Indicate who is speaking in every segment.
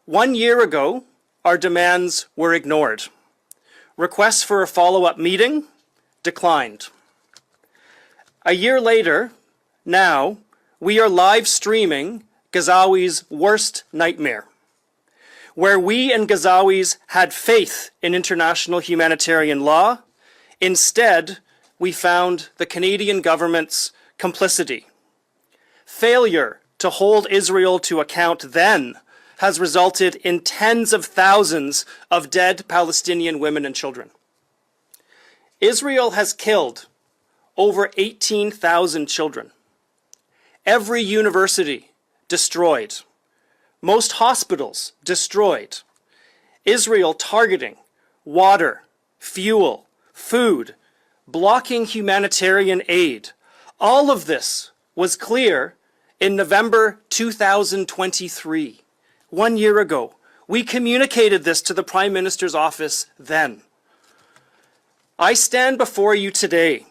Speaker 1: 1 year ago, our demands were ignored. Requests for a follow-up meeting declined. A year later, now, we are live streaming Gazawi's worst nightmare, where we and Gazawis had faith in international humanitarian law. Instead, we found the Canadian government's complicity. Failure to hold Israel to account then has resulted in tens of thousands of dead Palestinian women and children. Israel has killed over 18,000 children. Every university destroyed. Most hospitals destroyed. Israel targeting water, fuel, food, blocking humanitarian aid. All of this was clear in November 2023. 1 year ago, we communicated this to the Prime Minister's office then. I stand before you today,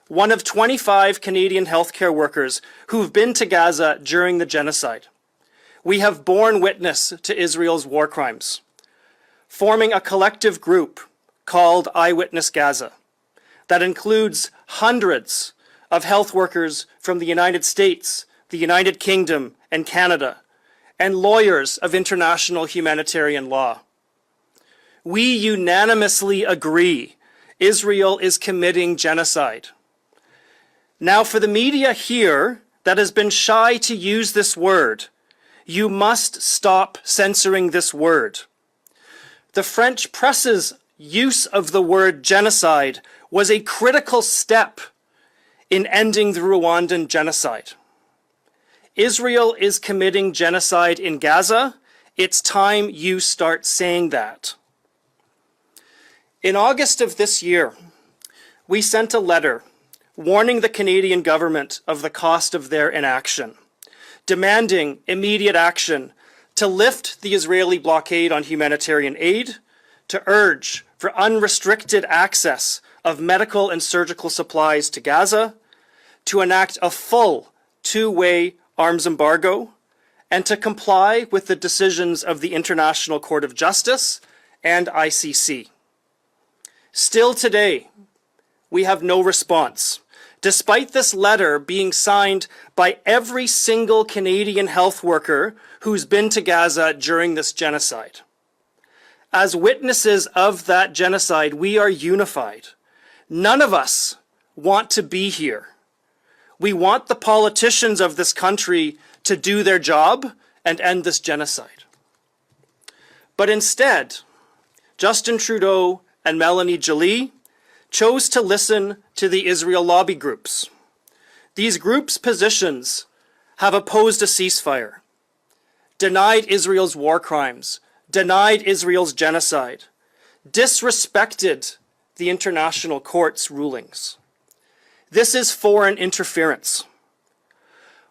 Speaker 1: one of 25 Canadian healthcare workers who've been to Gaza during the genocide. We have borne witness to Israel's war crimes, forming a collective group called Eyewitness Gaza that includes hundreds of health workers from the United States, the United Kingdom, and Canada, and lawyers of international humanitarian law. We unanimously agree Israel is committing genocide. Now, for the media here that has been shy to use this word, you must stop censoring this word. The French press's use of the word genocide was a critical step in ending the Rwandan genocide. Israel is committing genocide in Gaza. It's time you start saying that. In August of this year, we sent a letter warning the Canadian government of the cost of their inaction, demanding immediate action to lift the Israeli blockade on humanitarian aid, to urge for unrestricted access of medical and surgical supplies to Gaza, to enact a full two-way arms embargo, and to comply with the decisions of the International Court of Justice and ICC. Still today, we have no response, despite this letter being signed by every single Canadian health worker who's been to Gaza during this genocide. As witnesses of that genocide, we are unified. None of us want to be here. We want the politicians of this country to do their job and end this genocide. But instead, Justin Trudeau and Melanie Joly chose to listen to the Israel lobby groups. These groups' positions have opposed a ceasefire, denied Israel's war crimes, denied Israel's genocide, disrespected the international court's rulings. This is foreign interference.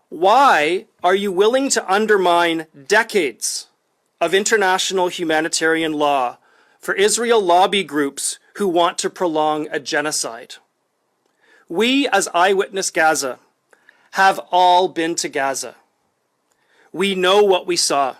Speaker 1: Why are you willing to undermine decades of international humanitarian law for Israel lobby groups who want to prolong a genocide? We, as Eyewitness Gaza, have all been to Gaza. We know what we saw.